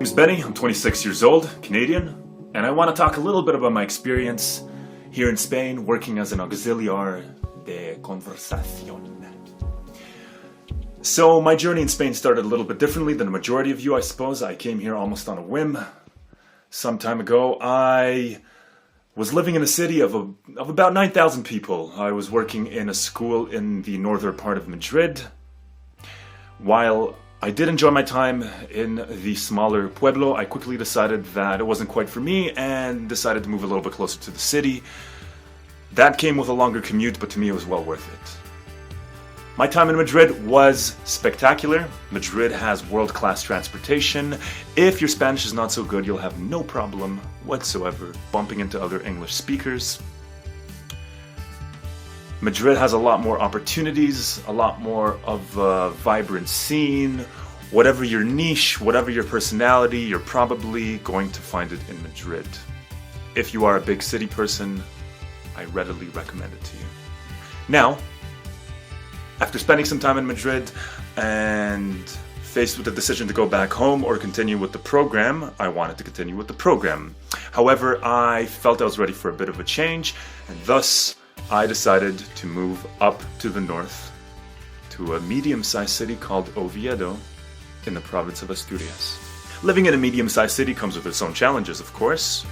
My name's Benny, I'm 26 years old, Canadian, and I want to talk a little bit about my experience here in Spain working as an auxiliar de conversación. So my journey in Spain started a little bit differently than the majority of you, I suppose. I came here almost on a whim. Some time ago, I was living in a city of about 9,000 people. I was working in a school in the northern part of Madrid. While I did enjoy my time in the smaller pueblo, I quickly decided that it wasn't quite for me and decided to move a little bit closer to the city. That came with a longer commute, but to me it was well worth it. My time in Madrid was spectacular. Madrid has world-class transportation. If your Spanish is not so good, you'll have no problem whatsoever bumping into other English speakers. Madrid has a lot more opportunities, a lot more of a vibrant scene. Whatever your niche, whatever your personality, you're probably going to find it in Madrid. If you are a big city person, I readily recommend it to you. Now, after spending some time in Madrid and faced with the decision to go back home or continue with the program, I wanted to continue with the program. However, I felt I was ready for a bit of a change, and thus I decided to move up to the north to a medium-sized city called Oviedo in the province of Asturias. Living in a medium-sized city comes with its own challenges, of course.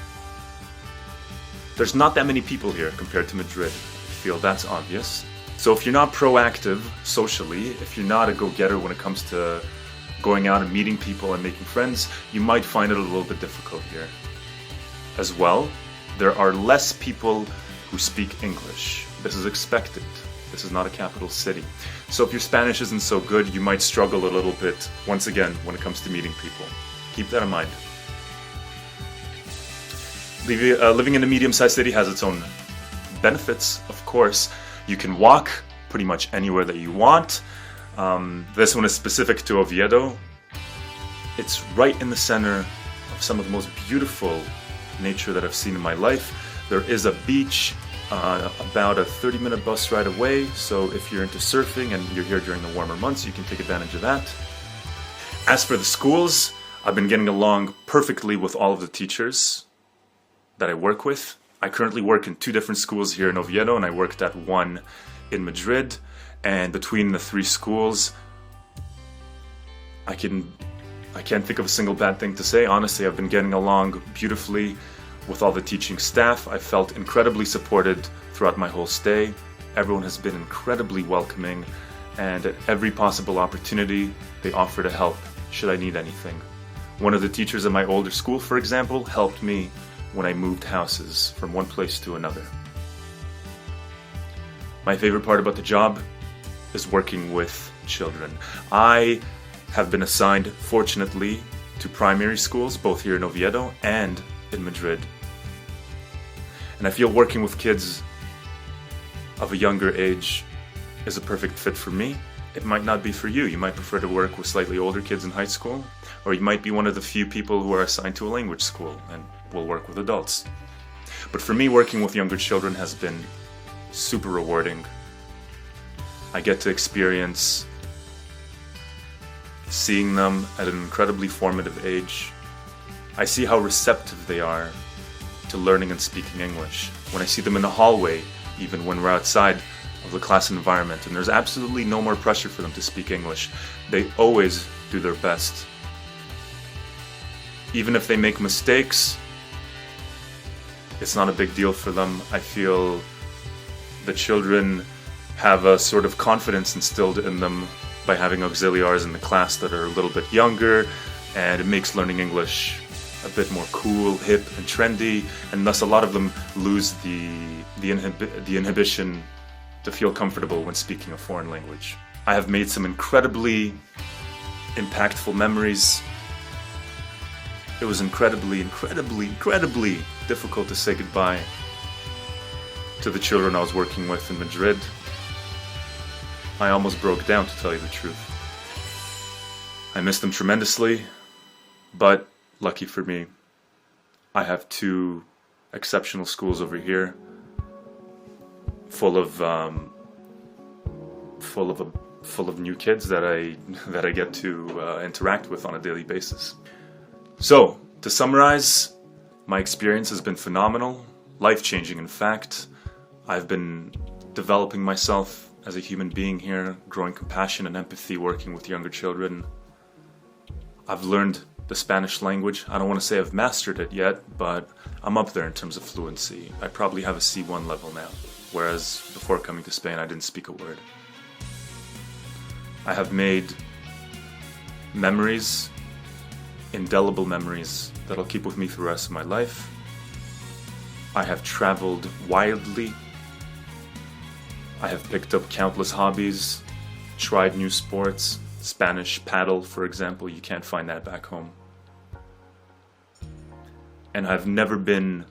There's not that many people here compared to Madrid. I feel that's obvious. So if you're not proactive socially, if you're not a go-getter when it comes to going out and meeting people and making friends, you might find it a little bit difficult here. As well, there are less people who speak English. This is expected. This is not a capital city. So if your Spanish isn't so good, you might struggle a little bit, once again, when it comes to meeting people. Keep that in mind. Living in a medium-sized city has its own benefits, of course. You can walk pretty much anywhere that you want. This one is specific to Oviedo. It's right in the center of some of the most beautiful nature that I've seen in my life. There is a beach about a 30-minute bus ride away, so if you're into surfing and you're here during the warmer months, you can take advantage of that. As for the schools, I've been getting along perfectly with all of the teachers that I work with. I currently work in 2 different schools here in Oviedo, and I worked at one in Madrid. And between the 3 schools, I can't think of a single bad thing to say. Honestly, I've been getting along beautifully with all the teaching staff. I felt incredibly supported throughout my whole stay. Everyone has been incredibly welcoming, and at every possible opportunity, they offer to help should I need anything. One of the teachers at my older school, for example, helped me when I moved houses from one place to another. My favorite part about the job is working with children. I have been assigned, fortunately, to primary schools, both here in Oviedo and in Madrid. And I feel working with kids of a younger age is a perfect fit for me. It might not be for you. You might prefer to work with slightly older kids in high school, or you might be one of the few people who are assigned to a language school and will work with adults. But for me, working with younger children has been super rewarding. I get to experience seeing them at an incredibly formative age. I see how receptive they are to learning and speaking English. When I see them in the hallway, even when we're outside of the class environment, and there's absolutely no more pressure for them to speak English, they always do their best. Even if they make mistakes, it's not a big deal for them. I feel the children have a sort of confidence instilled in them by having auxiliars in the class that are a little bit younger, and it makes learning English a bit more cool, hip, and trendy, and thus a lot of them lose the inhibition to feel comfortable when speaking a foreign language. I have made some incredibly impactful memories. It was incredibly difficult to say goodbye to the children I was working with in Madrid. I almost broke down, to tell you the truth. I miss them tremendously, but lucky for me, I have 2 exceptional schools over here, full of new kids that I get to interact with on a daily basis. So, to summarize, my experience has been phenomenal, life-changing in fact. I've been developing myself as a human being here, growing compassion and empathy, working with younger children. I've learned the Spanish language. I don't want to say I've mastered it yet, but I'm up there in terms of fluency. I probably have a C1 level now, whereas before coming to Spain I didn't speak a word. I have made memories, indelible memories, that I'll keep with me for the rest of my life. I have traveled wildly. I have picked up countless hobbies, tried new sports. Spanish paddle, for example, you can't find that back home. And I've never been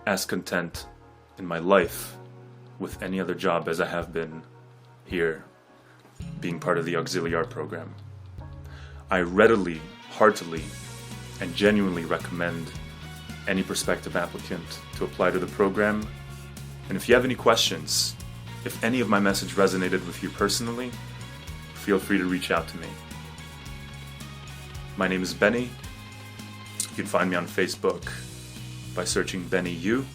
as content in my life with any other job as I have been here, being part of the auxiliary art program. I readily, heartily, and genuinely recommend any prospective applicant to apply to the program. And if you have any questions, if any of my message resonated with you personally, feel free to reach out to me. My name is Benny. You can find me on Facebook by searching Benny U.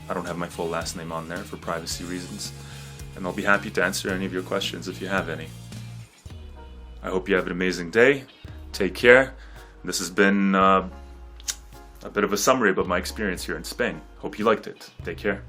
I don't have my full last name on there for privacy reasons, and I'll be happy to answer any of your questions if you have any. I hope you have an amazing day. Take care. This has been a bit of a summary about my experience here in Spain. Hope you liked it. Take care.